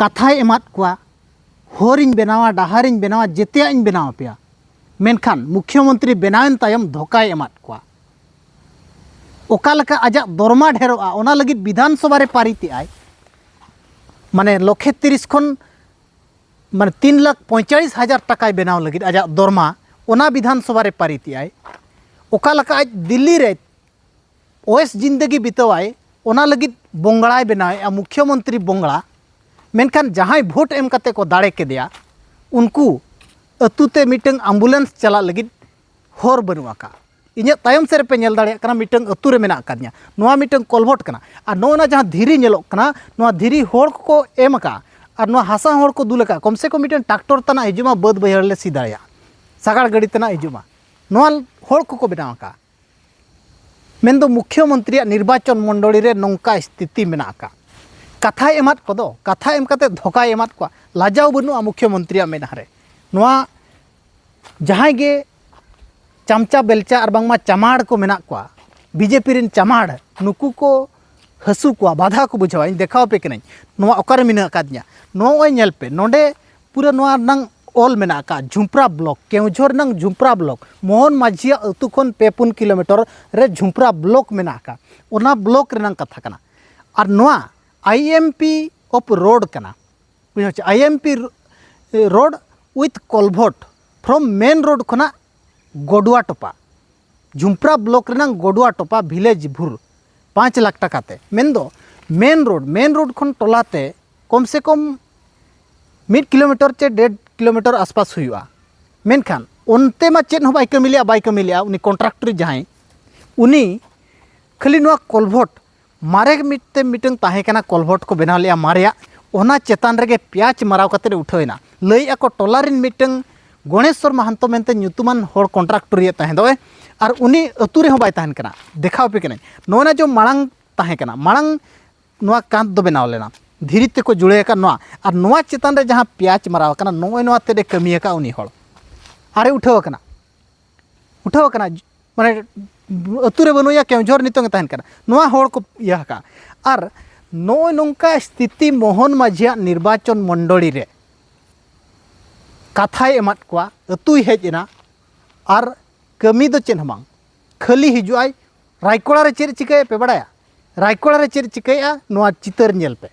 कथाय Amad कोआ होरिन बेनावा डाहारिन बेनावा जेतेयाइन बेनावा पेया मेनखान मुख्यमंत्री बेनावेन तायम धोकाय Amad कोआ ओकालका आजा दरमा ढेरोआ ओना लगिद विधानसभा रे पारित आय माने लक्षे 30 खन माने 3,45,000 टाकाय बेनाव लगिद आजा दरमा ओना विधानसभा रे पारित आय ओकालका आज दिल्ली रे ओएस जिंदगी बितावाय ओना लगिद बोंगड़ाय बेनाय मुख्यमंत्री बोंगड़ा मेनखान जहां भोट एम कते को दाड़े के दिया उनको अतुते मीटिंग एम्बुलेंस चला लगिद होर बनुआका इन्हें तायम से पे नेल दाड़े कना मीटिंग अतु रे मेना कादिया नोआ मीटिंग कोलभोट कना और नोना जहां धीरी नेलोक कना नोआ धीरी होर को एम का और नोआ हासा होर को दुलका कम से कम मीटिंग ट्रैक्टर तना हिजुमा बद बहर ले सी दाड़िया सागाड़ गाड़ी तना हिजुमा नोआ होर को बनावका मेनदो मुख्यमंत्री निर्वाचन मंडली रे नौका स्थिति मेना का कथा एमाद कोदो कथा एम कते धोका एमाद को लाजाव बनुआ मुख्यमंत्री मेनारे नोआ जहां गे चामचा बेलचा और बांगमा चमाड़ को मेना को बीजेपी रिन चमाड़ नुकु को हसु को बाधा को बुझावा इन देखाव पे कनाई नोआ ओकर मिना काद냐 नोआ नेल पे नोडे पूरा नोआ नंग ऑल मेना का झुंपरा ब्लॉक केवझोर नंग झुंपरा ब्लॉक मोहन माझिया अतु खन 5 किलोमीटर रे झुंपरा ब्लॉक मेना का ओना ब्लॉक रेनंग कथा कना और नोआ आईएमपी ऑफ रोड कना बुझा आईएमपी रोड विथ कोलभोट फ्रॉम मेन रोड खना गोडुआ टोपा झुंपरा ब्लॉक रेनंग गोडुआ टोपा विलेज भूर 5 लाख टाकाते मेन रोड खन टोलाते कम से कम 1 किलोमीटर चे 1.5 किलोमीटर आसपास हुआ मेनखान उनते मा चेन हो बाई कमिलिया उनी कॉन्ट्रैक्टर जहां उनी खाली नोआ कोलभोट मारे मिटते मीटिंग ताहे कना कोलभोट को बनाव लिया मारिया ओना चेतान रेगे प्याच माराव कते उठेना लई ako टोलारिन मीटिंग गणेश्वर महंतो मेनते ᱧᱩᱛᱩᱢᱟᱱ हर कॉन्ट्रैक्टर ये ताहे दो और उनी अतु रे हो बाय ताहन कना देखाव पे कना नोना जो मांग ताहे कना मांग नोआ कांत दो बनाव लेना धीरे ते को जुड़े का नोआ और नोआ चेतान रे जहां प्याच माराव कना नोय नोआ ते कमिया का उनी हल आरे उठाव कना माने अतु रे बनुया केवझोर नितोंग ताहन कना नोआ हर को या का और नोय नोंका स्थिति मोहन माझिया निर्वाचन मंडली रे कथाय एमाद कोआ अतुय हेजना और कमी दो चेन बांग खाली हिजुआय रायकोड़ा रे चेर चिकाय पे बड़ाया रायकोड़ा रे चेर चिकाया नोआ चितर नेल पे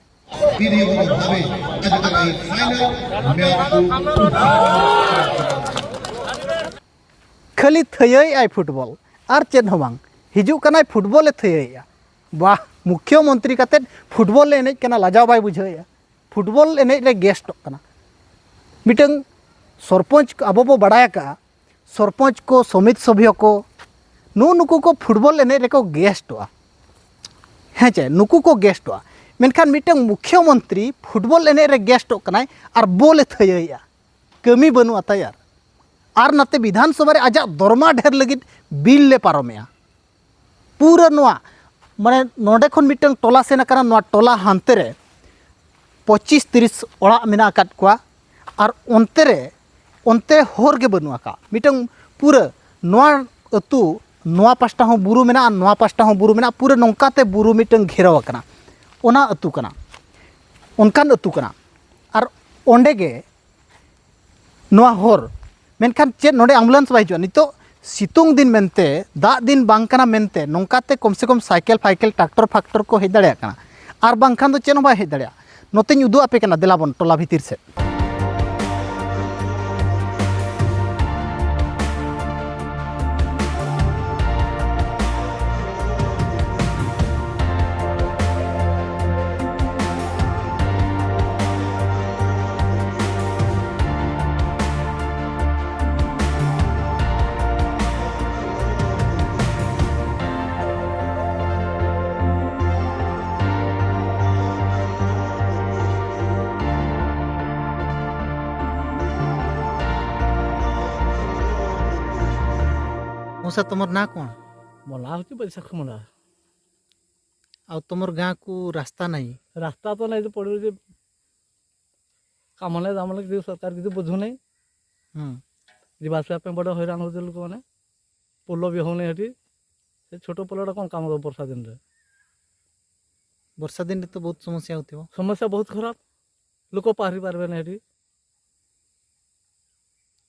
खाली थयय आय फुटबॉल और चेन बांग हिजु कनाय फुटबॉल थयया वाह मुख्यमंत्री कते फुटबॉल एनेज कना लाजाव बाय बुझाया फुटबॉल एनेज रे गेस्ट कना मिटंग सरपंच अब बो बड़ाया का सरपंच को समिति सभ्य को नुकु को फुटबॉल एने रे को गेस्टवा हैं चे नुकु को गेस्टवा मेनखान मिटंग मुख्यमंत्री फुटबॉल एने रे गेस्ट कनाय और बॉल थयया कमी बनुआ तैयार और नाते विधानसभा रे आजा दरमा ढेर लगिद बिल ले पारमेया पूरा नोआ माने नोडे खन मिटंग टोला सेना कना नोआ टोला हानते रे 25-30 ओड़ा मेना काट कोआ और onte hor ge banua ka mitang pura noa atu noa pasta ho buru mena noa pasta ho buru mena pura nongka te buru mitang gheraw kana ona atu kana onkan atu kana ar onde ge noa hor menkan chet node ambulance bai jo nito situng din mente da din bang kana mente nongka te kom se kom cycle tractor factor ko he dare kana ar bang khan do chen ba he dare noteñ udu ape kana delabon tola bhitir se मुसा तुमर ना कौन मला होती पैसा मला आ तुमर गाँ को रास्ता नहीं रास्ता तो नहीं तो पड़े जे कामले दामले कि सरकार किसी बुझु नहीं जीवा आसवा पे बड़ा हैरान होते लोक मैंने पोल भी होने हटी से छोट पोलटा कौन काम दो वर्षा दिन रे तो बहुत समस्या होती हो समस्या बहुत खराब লোক পাহরি পারবে না এটি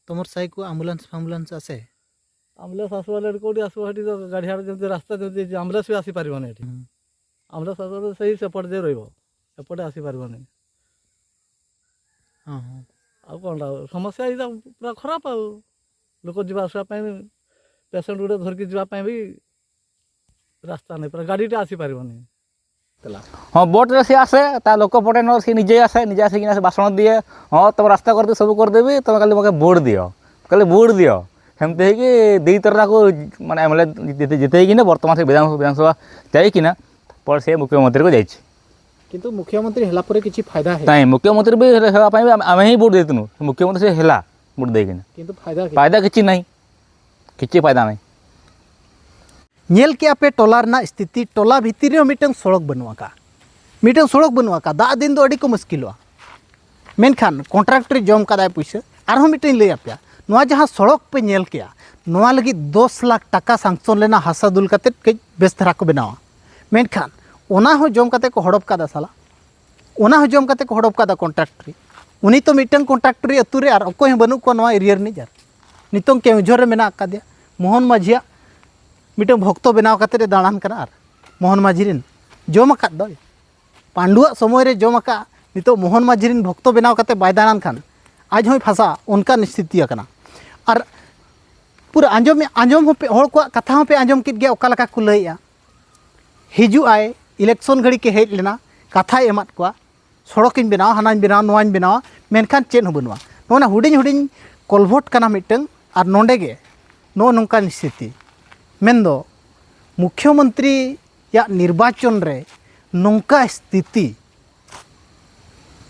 তোমার সাই কো আম্বুলেন্স আছে আম্বুলেন্স আসবালে কোটি আসব সেটি তো গাড়ি হাড় যদি রাস্তা যদি আম্বুলেন্স ବି ଆସିପାରିବନି ଏଠି ଆମ୍ବୁଲାନ୍ସ ଆସିବାରେ ସେଇ ସେପଟେ ଯେ ରହିବ ଏପଟେ ଆସିପାରିବନି ହଁ ହଁ ଆଉ କ'ଣଟା ସମସ୍ୟା ଏଇଟା ପୁରା ଖରାପ ଆଉ ଲୋକ ଯିବା ଆସିବା ପାଇଁ ପେସେଣ୍ଟ ଗୋଟେ ଧରିକି ଯିବା ପାଇଁ ବି ରାସ୍ତା ନାହିଁ ପୁରା ଗାଡ଼ିଟା ଆସିପାରିବନି हाँ बोट्रे सी आसे ता लोक पटे न सी निजे आसिकिना से बासन दिए हाँ तुम रास्ता करदे सब करदेवी तुम खाली मके वोट दियो खाली वोट दियो सेमती है दी तरह को माने एमएलए जिते बर्तमान से विधानसभा जाइकिना पर से मुख्यमंत्री को जाइए किंतु मुख्यमंत्री हला परे किछि फायदा है नहीं मुख्यमंत्री भी हेबा पई आमे ही वोट देतनु मुख्यमंत्री से हेला वोट देकिना किंतु फायदा किछि नहीं किछि फायदा नहीं नेल के पे टोला रना स्थिति टोला भितर में मिटन सड़क बनुआ का मिटन सड़क बनुआ का दा दिन दो अड़ी को मुश्किलोआ मेनखान कॉन्ट्रैक्टर जम का पैसा आरो मिटन लई आपया नोआ जहां सड़क पे नेल किया नोआ लगी 10 लाख टाका सांक्शन लेना हासा दुल कते के बेस धरा को बनावा मेनखान ओना हो जम कते को हड़प का साला ओना हो जम कते को हड़प का कॉन्ट्रैक्टर उनी तो मिटन कॉन्ट्रैक्टर अतु रे आर अकोय बनु को नोआ एरिया रे जार नितों केउझर रे मेना का दिया मोहन माझिया मिटन भक्त बनाव कते दाड़ान कना आर मोहन माझीरिन जम आकाद दो पांडुआ समय रे जम आका नितो मोहन माझीरिन भक्त बनाव कते बाय दाड़ान खान आज होय फासा उनका स्थिति कना और पूरा आंजम हो पे हर को कथा हो पे आंजम कित गया ओका लका को लइया हिजु आए इलेक्शन घड़ी के हेज लेना कथा एमात को सड़किन बनाव हानान बनाव नोवान बनाव मेनखान चेन हो बनवा नोना हुडिन हुडिन कलभोट कना मिटन और नोंडे गे नो नोंका स्थिति मेन्दो मुख्यमंत्री या निर्वाचन रे नोंका स्थिति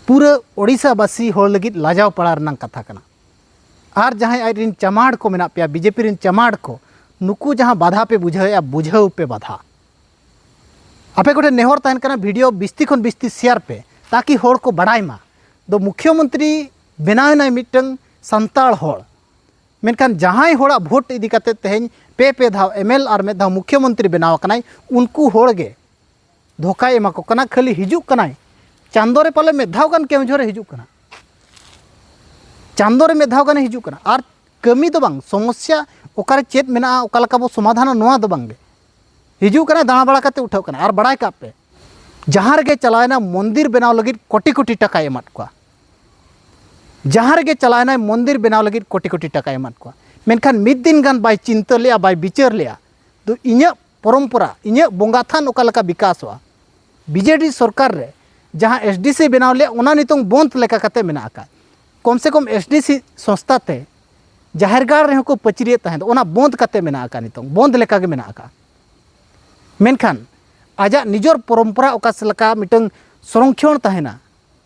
पूरा ओडिशावासी होड़ लगित लाजाव पड़ा रना कथा कना आर जहाँ आइरिन चमाड़ को मेना पे बीजेपी रिन चमाड़ को नुकु जहाँ बाधा पे बुझाया बुझाऊ पे बाधा आपे गोटे नेहर तहन कना वीडियो बिस्ती खन बिस्ती शेयर पे ताकि होड़ को बड़ाई मा दो मुख्यमंत्री बनाए ना मिटन संताल होड़ मेनखान जहाँ होड़ा भोट इदी कते तेहन पे धाव एमएल और में धाव मुख्यमंत्री बनाव कनाय उनको होड़ गे धोखा एमा को कना खाली हिजुक कनाय चांदो रे पाले मेधाव गान केउझर हिजुक कना चांदो रे मेधाव गान हिजुक कना और कमी दो बांग समस्या ओकारे चेत मेना ओका लका बो समाधान नोआ दो बांगे हिजुक कना दाणा बड़ा कते उठाव कना और बड़ाय का पे जहाँ रे चलायना मंदिर बनाव लगी कोटी कोटी टका एमात को जहाँ रे चलायना मंदिर बनाव लगी कोटी कोटी टका एमात को मेनखान मिद दिन गान बाय चिंता लिया बाय विचार लिया तो इन्या परंपरा इन्या बोंगा थान ओका लका विकास हुआ बीजेडी सरकार रे जहाँ एसडीसी बनाव लिया उना नितों बंद लेका कते मेना आका कम से कम एसडीसी संस्था ते जाहिरगार रे को पचरिए तहन ओना बंद कते मेना आका नितों बंद लेका के मेना आका मेनखान आजा निजर परंपरा ओका सलका मिटन संरक्षण तहना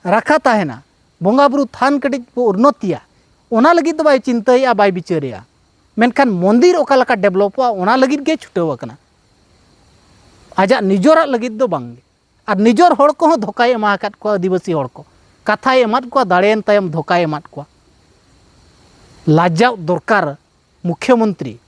राखा तहना बोंगा बुरु थान कटी उन्नतिया ओना लगी तो बाय चिंताया बाय विचारिया मेनखान मंदिर ओका लका डेवलपा ओना लगी गे छुटेव कना आजा निजोरा लगी दो बांगे और निजोर होड़ को धोखा एमा काट को आदिवासी होड़ को कथा एमात को दाड़ेन तायम धोखा एमात को लाजाव दरकार मुख्यमंत्री